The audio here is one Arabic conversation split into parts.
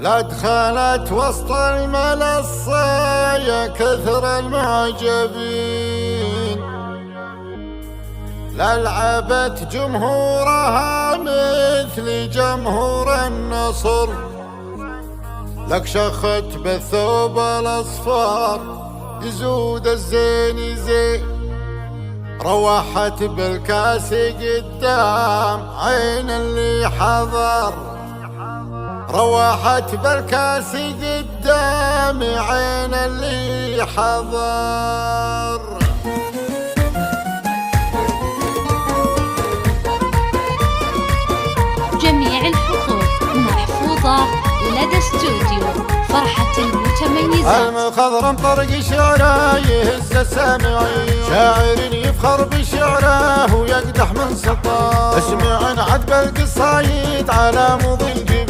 لا دخلت وسط المنصة يا كثر المعجبين، لا لعبت جمهورها مثل جمهور النصر، لك شخت بالثوب الاصفر يزود الزين زين، روحت بالكاس قدام عين اللي حضر، روحت بالكاس قدام عين اللي حضر. جميع الحقوق محفوظة لدى استوديو فرحة المتميزات. المخضرم طرق شعره يهز السامعين، شاعر يفخر بشعره ويقدح من سطر، اسمع عذب القصايد على مضي الجبين،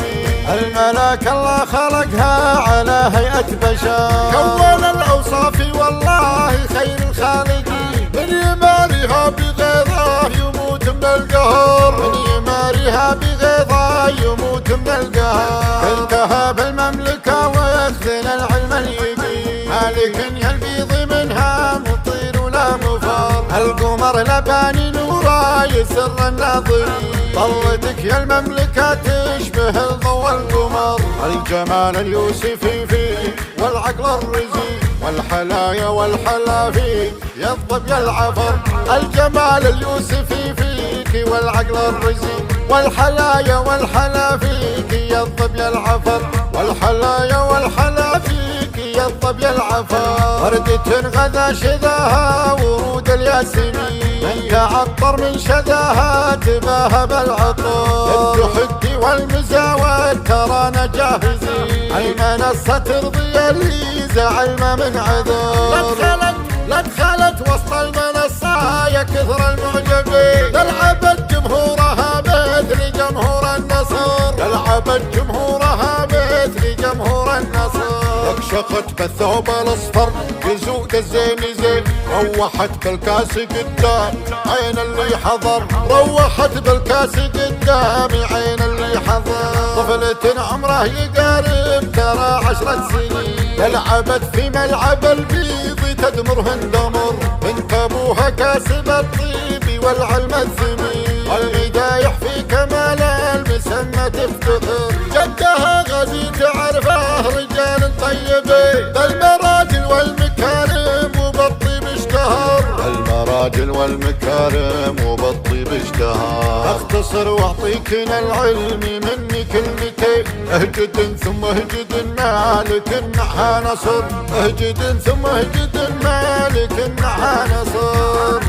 الملاك الله خلقها على هيئة بشر، كون الأوصاف والله خير الخالقين، من يماريها بغيظه يموت من القهر، من يماريها بغيظه يموت من القهر، انتهى بالمملكة واخذنا العلم اليقين، مالك البيض منها مطير ولا مفر، القمر لباني نورا يسر الناظرين، طلتك يا المملكة تشبه الضوء القمر، الجمال اليوسفي فيك والعقل الرزي، والحلايا والحلا فيك يضب يا العفر، الجمال اليوسفي فيك والعقل الرزي، والحلايا والحلا فيك يضب يا العفر، والحلايا والحلا فيك يضب يا العفر، وردة غدا شذاها ورود الياسمين، من تعطر من شذاها تباهى بالعطر، التحدي والمزاوات ترانا جاهزين، المنصة ترضي اللي زعل ما من عذر، لا دخلت وسط المنصة يا كثر المعجبين، لعبت جمهورها مثل جمهور النصر، لعبت جمهورها مثل جمهور النصر، لك شخت بالثوب الاصفر يزود الزين زين، روحت بالكاس قدام عين اللي حضر، روحت بالكاس قدام عين اللي حضر، طفلة عمره يقارب ترى 10 سنين، لعبت في ملعب البيض تدمرهن دمر، بنت ابوها كاسب الطيب والعلم الثمين، والمدايح في كمال المسمى تفتخر، جدها غزي تعرفه رجال طيبين، بالمراجل والمكارم وبالطيب اشتهر، المراجل والمكارم وبالطيب اشتهر، اختصر واعطيكنا العلم مني كلمتين، اهجد ثم اهجد مالك معها نصر، اهجد ثم اهجد مالك معها نصر.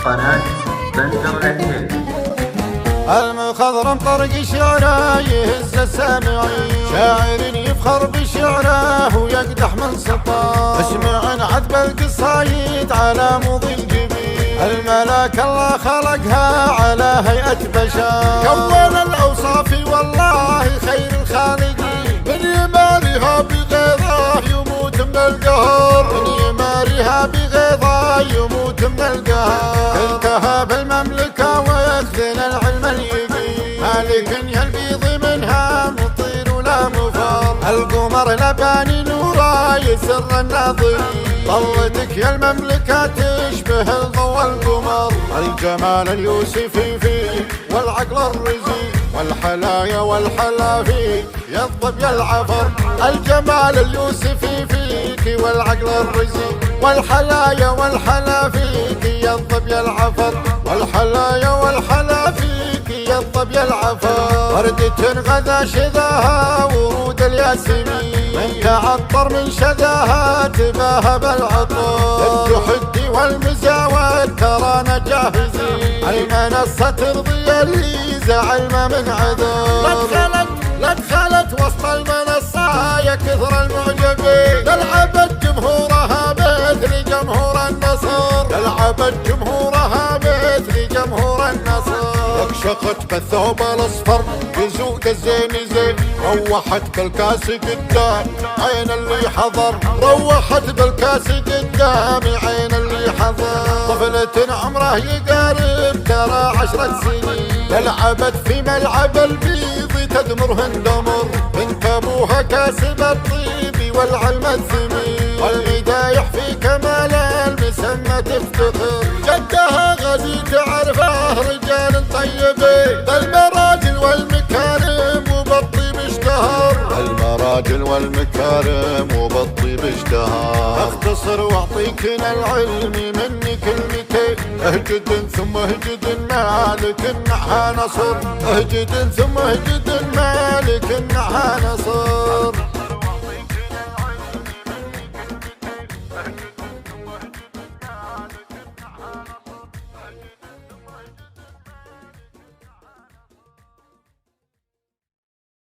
قناة بندر العتيبي. المخضرم طرق شعره يهز السامعين، شاعر يفخر بشعره ويقدح من سطر، اسمع عذب القصايد على مضي الجبين، الملاك الله خلقها على هيئة بشر، كون الأوصاف والله خير الخالقين، من يماريها بغيظه يموت من القهر، من يماريها بغيظه يموت من القهر، انتهى بالمملكة واخذنا العلم اليقين، مالك البيض منها مطير ولا مفر، القمر لباني نورا يسر الناظرين، طلتك يا المملكة تشبه الضوء القمر، الجمال اليوسفي فيك والعقل الرزي، والحلايا والحلا فيك يضب يا العفر، الجمال اليوسفي فيك والعقل الرزي، والحلايا والحلا فيك يضب يا العفر، والحلايا والحلا فيك يضب يا العفر، وردة غدا شذاها ورود الياسمين، من تعطر من شذاها تباهى بالعطر، التحدي والمزاوات ترانا جاهزين، المنصة ترضي اللي زعل ما من عذر، لا دخلت وسط المنصة يا كثر المعجبين، لعبت جمهورها مثل جمهور النصر، لعبت جمهورها مثل جمهور النصر، لك شخت بالثوب الاصفر يزود الزين زين، روحت بالكاس قدام عين اللي حضر، روحت بالكاس قدام الجامعين اللي حضر طفلة عمره يقارب ترى 10 سنين لعبت في ملعب البيض تدمرهن دمر بنت ابوها كاسب الطيب والعلم الثمين والمدايح في كمال المسمى تفتخر جدها غزي تعرفه رجال طيبين ذا المراجل والمكارم وبالطيب اشتهر المراجل والمكارم وبالطيب اشتهر اختصر واعطيكنا العلم مني كلمتين اهجد ثم اهجد مالك النحى نصر اهجد ثم اهجد مالك النحى نصر